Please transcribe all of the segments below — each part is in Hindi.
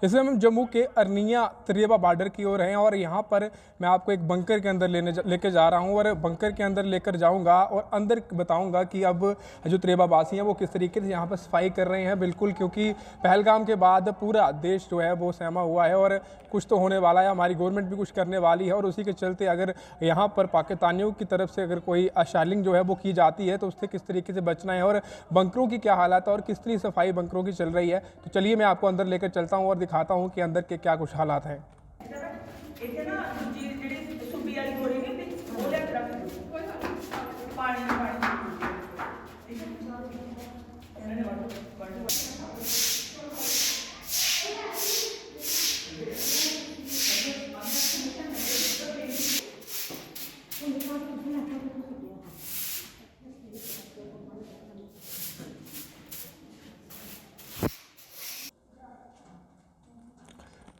इसमें हम जम्मू के अरनिया त्रेबा बॉर्डर की ओर हैं और यहाँ पर मैं आपको एक बंकर के अंदर लेके जा रहा हूँ और बंकर के अंदर लेकर जाऊँगा और अंदर बताऊँगा कि अब जो त्रेबा वासी हैं वो किस तरीके से यहाँ पर सफाई कर रहे हैं। बिल्कुल, क्योंकि पहलगाम के बाद पूरा देश जो है वो सहमा हुआ है और कुछ तो होने वाला है, हमारी गवर्नमेंट भी कुछ करने वाली है और उसी के चलते अगर यहाँ पर पाकिस्तानियों की तरफ से अगर कोई शेलिंग जो है वो की जाती है तो उससे किस तरीके से बचना है और बंकरों की क्या हालात है और किस तरह सफाई बंकरों की चल रही है। तो चलिए मैं आपको अंदर लेकर चलता हूँ और दिखाता हूँ कि अंदर के क्या कुछ हालात हैं।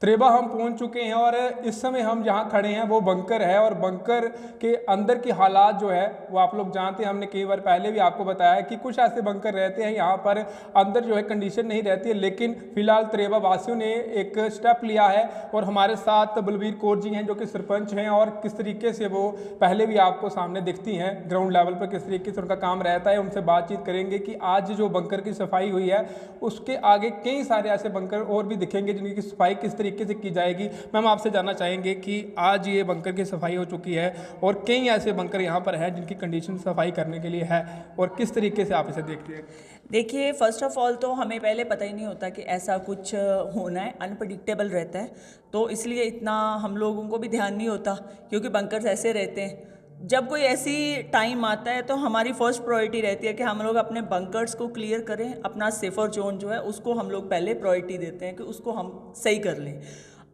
त्रेबा हम पहुंच चुके हैं और इस समय हम जहां खड़े हैं वो बंकर है और बंकर के अंदर के हालात जो है वो आप लोग जानते हैं। हमने कई बार पहले भी आपको बताया है कि कुछ ऐसे बंकर रहते हैं यहाँ पर अंदर जो है कंडीशन नहीं रहती है, लेकिन फिलहाल त्रेबा वासियों ने एक स्टेप लिया है और हमारे साथ बलबीर कौर जी हैं जो कि सरपंच हैं और किस तरीके से वो पहले भी आपको सामने दिखती हैं ग्राउंड लेवल पर, किस तरीके से उनका काम रहता है। उनसे बातचीत करेंगे कि आज जो बंकर की सफाई हुई है उसके आगे कई सारे ऐसे बंकर और भी दिखेंगे जिनकी सफाई किस तरीके से की जाएगी। मैम, आपसे जानना चाहेंगे कि आज ये बंकर की सफाई हो चुकी है और कई ऐसे बंकर यहाँ पर हैं जिनकी कंडीशन सफाई करने के लिए है और किस तरीके से आप इसे देखते हैं? देखिए, फर्स्ट ऑफ ऑल तो हमें पहले पता ही नहीं होता कि ऐसा कुछ होना है, अनप्रडिक्टेबल रहता है, तो इसलिए इतना हम लोगों को भी ध्यान नहीं होता क्योंकि बंकर्स ऐसे रहते हैं। जब कोई ऐसी टाइम आता है तो हमारी फर्स्ट प्रायोरिटी रहती है कि हम लोग अपने बंकर्स को क्लियर करें, अपना सेफर जोन जो है उसको हम लोग पहले प्रायोरिटी देते हैं कि उसको हम सही कर लें।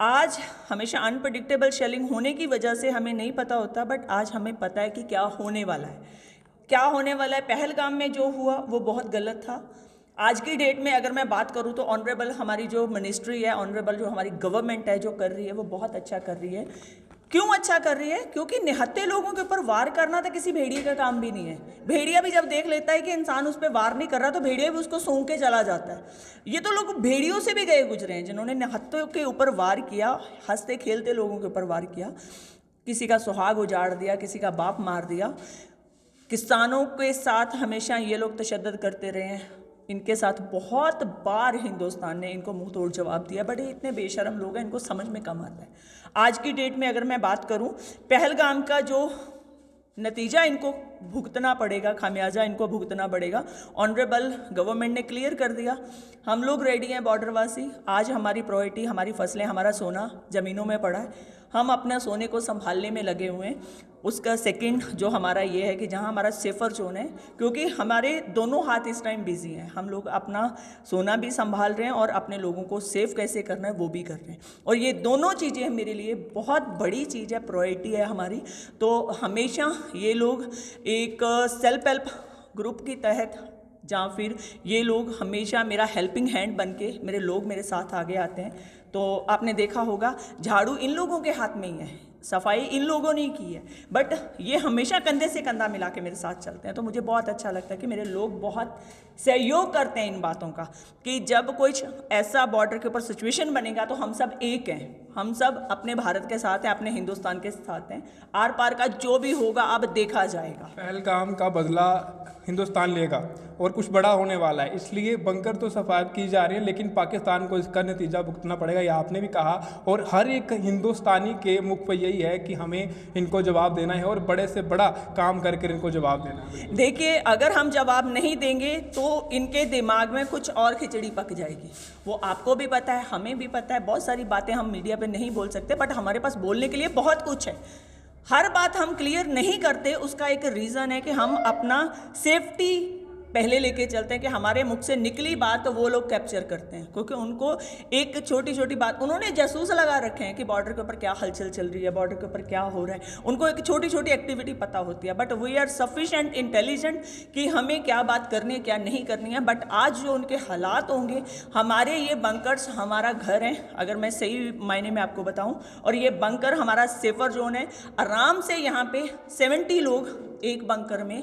आज हमेशा अनप्रडिक्टेबल शेलिंग होने की वजह से हमें नहीं पता होता, बट आज हमें पता है कि क्या होने वाला है, क्या होने वाला है। पहलगाम में जो हुआ वो बहुत गलत था। आज की डेट में अगर मैं बात करूं तो ऑनरेबल हमारी जो मिनिस्ट्री है, ऑनरेबल जो हमारी गवर्नमेंट है जो कर रही है वो बहुत अच्छा कर रही है। क्यों अच्छा कर रही है? क्योंकि निहत्थे लोगों के ऊपर वार करना तो किसी भेड़िए का काम भी नहीं है। भेड़िया भी जब देख लेता है कि इंसान उस पर वार नहीं कर रहा तो भेड़िया भी उसको सूंघ के चला जाता है। ये तो लोग भेड़ियों से भी गए गुजरे हैं जिन्होंने निहत्थों के ऊपर वार किया, हंसते खेलते लोगों के ऊपर वार किया, किसी का सुहाग उजाड़ दिया, किसी का बाप मार दिया। किसानों के साथ हमेशा ये लोग तशद्दुद करते रहे हैं, इनके साथ बहुत बार हिंदुस्तान ने इनको मुंह तोड़ जवाब दिया, बट ये इतने बेशरम लोग हैं, इनको समझ में कम आता है। आज की डेट में अगर मैं बात करूं, पहलगाम का जो नतीजा इनको भुगतना पड़ेगा, खामियाजा इनको भुगतना पड़ेगा, ऑनरेबल गवर्नमेंट ने क्लियर कर दिया। हम लोग रेडी हैं बॉर्डरवासी। आज हमारी प्रायोरिटी, हमारी फसलें, हमारा सोना ज़मीनों में पड़ा है, हम अपने सोने को संभालने में लगे हुए हैं। उसका सेकंड जो हमारा ये है कि जहां हमारा सेफर जोन है, क्योंकि हमारे दोनों हाथ इस टाइम बिजी हैं, हम लोग अपना सोना भी संभाल रहे हैं और अपने लोगों को सेफ कैसे करना है वो भी कर रहे हैं, और ये दोनों चीज़ें मेरे लिए बहुत बड़ी चीज़ है, प्रायोरिटी है हमारी। तो हमेशा ये लोग एक सेल्फ हेल्प ग्रुप के तहत या फिर ये लोग हमेशा मेरा हेल्पिंग हैंड बन के मेरे लोग मेरे साथ आगे आते हैं। तो आपने देखा होगा झाड़ू इन लोगों के हाथ में ही है, सफाई इन लोगों ने की है, बट ये हमेशा कंधे से कंधा मिला के मेरे साथ चलते हैं। तो मुझे बहुत अच्छा लगता है कि मेरे लोग बहुत सहयोग करते हैं इन बातों का, कि जब कुछ ऐसा बॉर्डर के ऊपर सिचुएशन बनेगा तो हम सब एक हैं, हम सब अपने भारत के साथ हैं, अपने हिंदुस्तान के साथ हैं। आर पार का जो भी होगा अब देखा जाएगा। पहलगाम का बदला हिंदुस्तान लेगा और कुछ बड़ा होने वाला है, इसलिए बंकर तो सफाई की जा रही है लेकिन पाकिस्तान को इसका नतीजा भुगतना पड़ेगा, ये आपने भी कहा। और हर एक हिंदुस्तानी के मुख पर यही है कि हमें इनको जवाब देना है और बड़े से बड़ा काम करके इनको जवाब देना है। देखिए, अगर हम जवाब नहीं देंगे तो इनके दिमाग में कुछ और खिचड़ी पक जाएगी। वो आपको भी पता है, हमें भी पता है, बहुत सारी बातें हम मीडिया पे नहीं बोल सकते, बट हमारे पास बोलने के लिए बहुत कुछ है। हर बात हम क्लियर नहीं करते, उसका एक रीज़न है कि हम अपना सेफ्टी पहले लेके चलते हैं, कि हमारे मुख से निकली बात तो वो लोग कैप्चर करते हैं, क्योंकि उनको एक छोटी छोटी बात, उन्होंने जासूस लगा रखे हैं कि बॉर्डर के ऊपर क्या हलचल चल रही है, बॉर्डर के ऊपर क्या हो रहा है, उनको एक छोटी छोटी एक्टिविटी पता होती है। But we are sufficient intelligent कि हमें क्या बात करनी है क्या नहीं करनी है। बट आज जो उनके हालात होंगे, हमारे ये बंकर्स हमारा घर हैं, अगर मैं सही मायने में आपको बताऊं, और ये बंकर हमारा सेफर जोन है। आराम से यहाँ पे 70 लोग एक बंकर में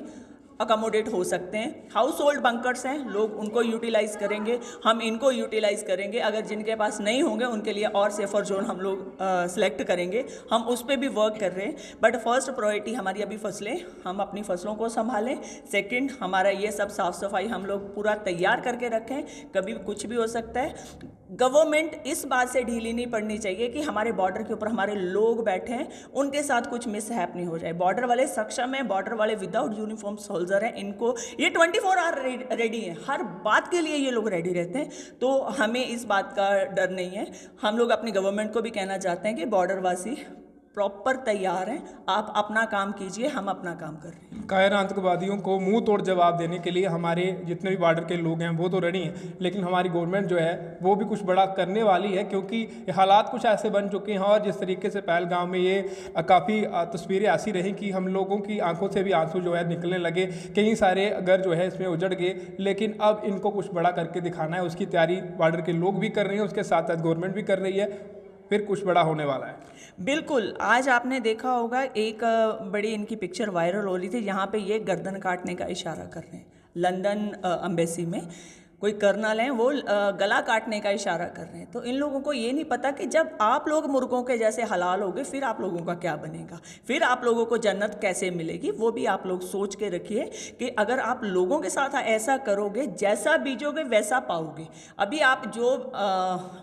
अकोमोडेट हो सकते हैं। हाउस होल्ड बंकर्स हैं, लोग उनको यूटिलाइज करेंगे, हम इनको यूटिलाइज करेंगे। अगर जिनके पास नहीं होंगे उनके लिए और सेफर जोन हम लोग सेलेक्ट करेंगे, हम उस पर भी वर्क कर रहे हैं। बट फर्स्ट प्रायोरिटी हमारी अभी फसलें, हम अपनी फसलों को संभालें। सेकंड, हमारा ये सब साफ़ सफाई हम लोग पूरा तैयार करके रखें, कभी कुछ भी हो सकता है। गवर्नमेंट इस बात से ढीली नहीं पड़नी चाहिए कि हमारे बॉर्डर के ऊपर हमारे लोग बैठे हैं, उनके साथ कुछ मिसहैप नहीं हो जाए। बॉर्डर वाले सक्षम हैं, बॉर्डर वाले विदाउट यूनिफॉर्म सोल्जर हैं, इनको ये 24 आवर रेडी हैं, हर बात के लिए ये लोग रेडी रहते हैं। तो हमें इस बात का डर नहीं है। हम लोग अपनी गवर्नमेंट को भी कहना चाहते हैं कि बॉर्डर वासी प्रॉपर तैयार हैं, आप अपना काम कीजिए, हम अपना काम कर रहे हैं। कायर आतंकवादियों को मुंह तोड़ जवाब देने के लिए हमारे जितने भी बॉर्डर के लोग हैं वो तो रेडी हैं, लेकिन हमारी गवर्नमेंट जो है वो भी कुछ बड़ा करने वाली है, क्योंकि ये हालात कुछ ऐसे बन चुके हैं। और जिस तरीके से पहलगाम में ये काफ़ी तस्वीरें ऐसी रहीं कि हम लोगों की आंखों से भी आंसू जो है निकलने लगे, कई सारे घर जो है इसमें उजड़ गए। लेकिन अब इनको कुछ बड़ा करके दिखाना है, उसकी तैयारी बॉर्डर के लोग भी कर रहे हैं, उसके साथ साथ गवर्नमेंट भी कर रही है, फिर कुछ बड़ा होने वाला है। बिल्कुल, आज आपने देखा होगा एक बड़ी इनकी पिक्चर वायरल हो रही थी, यहाँ पे ये गर्दन काटने का इशारा कर रहे हैं। लंदन एम्बेसी में कोई कर्नल हैं, वो गला काटने का इशारा कर रहे हैं। तो इन लोगों को ये नहीं पता कि जब आप लोग मुर्गों के जैसे हलाल होगे फिर आप लोगों का क्या बनेगा, फिर आप लोगों को जन्नत कैसे मिलेगी। वो भी आप लोग सोच के रखिए कि अगर आप लोगों के साथ ऐसा करोगे, जैसा बीजोगे वैसा पाओगे। अभी आप जो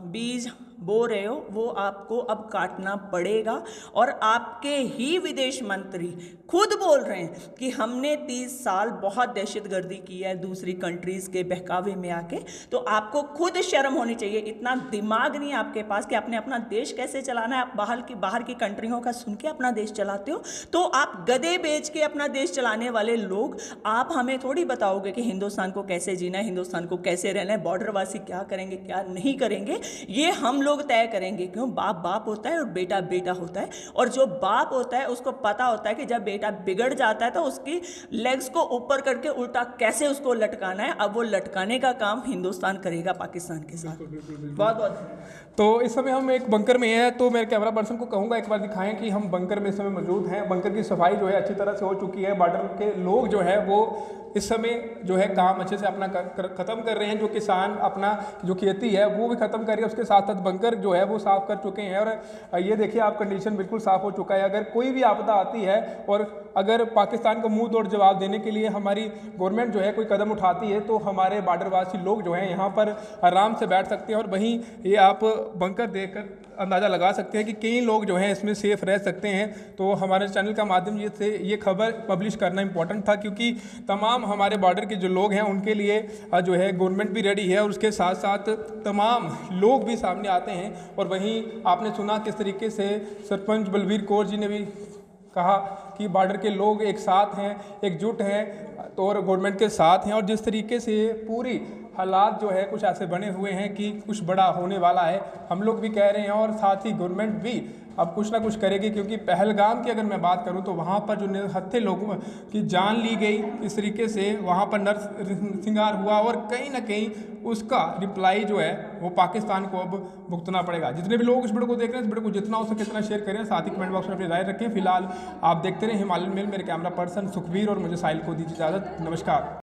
बीज बो रहे हो वो आपको अब काटना पड़ेगा। और आपके ही विदेश मंत्री खुद बोल रहे हैं कि हमने 30 साल बहुत दहशतगर्दी की है दूसरी कंट्रीज़ के बहकावे में आके। तो आपको खुद शर्म होनी चाहिए, इतना दिमाग नहीं आपके पास कि आपने अपना देश कैसे चलाना है। आप बाहर की कंट्रियों का सुन के अपना देश चलाते हो, तो आप गधे बेच के अपना देश चलाने वाले लोग, आप हमें थोड़ी बताओगे कि हिंदुस्तान को कैसे जीना है, हिंदुस्तान को कैसे रहना है, बॉर्डरवासी क्या करेंगे क्या नहीं करेंगे, ये हम लोग तय करेंगे। क्यों? बाप बाप होता है और बेटा बेटा होता है। और जो बाप होता है उसको पता होता है कि जब बेटा बिगड़ जाता है तो उसकी लेग्स को ऊपर करके उल्टा कैसे उसको लटकाना है। अब वो लटकाने का काम हिंदुस्तान करेगा पाकिस्तान के साथ। बहुत बहुत तो इस समय हम एक बंकर में हैं, तो मेरे कैमरा पर्सन को कहूँगा एक बार दिखाएं कि हम बंकर में इस समय मौजूद हैं। बंकर की सफाई जो है अच्छी तरह से हो चुकी है। बॉर्डर के लोग जो है वो इस समय जो है काम अच्छे से अपना ख़त्म कर रहे हैं। जो किसान अपना जो खेती है वो भी ख़त्म कर रहे हैं, उसके साथ साथ बंकर जो है वो साफ़ कर चुके हैं। और ये देखिए आप, कंडीशन बिल्कुल साफ़ हो चुका है। अगर कोई भी आपदा आती है और अगर पाकिस्तान को मुंह तोड़ जवाब देने के लिए हमारी गवर्नमेंट जो है कोई कदम उठाती है, तो हमारे बॉर्डरवासी लोग जो हैं यहाँ पर आराम से बैठ सकते हैं। और वहीं ये आप बंकर देखकर अंदाज़ा लगा सकते हैं कि कई लोग जो हैं इसमें सेफ रह सकते हैं। तो हमारे चैनल का माध्यम से ये खबर पब्लिश करना इंपॉर्टेंट था, क्योंकि तमाम हमारे बॉर्डर के जो लोग हैं उनके लिए जो है गवर्नमेंट भी रेडी है और उसके साथ साथ तमाम लोग भी सामने आते हैं। और वहीं आपने सुना किस तरीके से सरपंच बलवीर कौर जी ने भी कहा कि बॉर्डर के लोग एक साथ हैं, एकजुट हैं, तो और गवर्नमेंट के साथ हैं। और जिस तरीके से पूरी हालात जो है कुछ ऐसे बने हुए हैं कि कुछ बड़ा होने वाला है, हम लोग भी कह रहे हैं और साथ ही गवर्नमेंट भी अब कुछ ना कुछ करेगी। क्योंकि पहलगाम की अगर मैं बात करूं तो वहाँ पर जो निहत्थे लोगों की जान ली गई, इस तरीके से वहाँ पर नरसंहार हुआ और कहीं ना कहीं उसका रिप्लाई जो है वो पाकिस्तान को अब भुगतना पड़ेगा। जितने भी लोग इस वीडियो को देख रहे हैं, इस वीडियो को जितना हो सके इतना शेयर करें, साथ ही कमेंट बॉक्स में अपनी राय रखें। फिलहाल आप देखते रहे हिमालयन मेल। मेरे कैमरा पर्सन सुखबीर और मुझे साहिल को दीजिए इजाज़त। नमस्कार।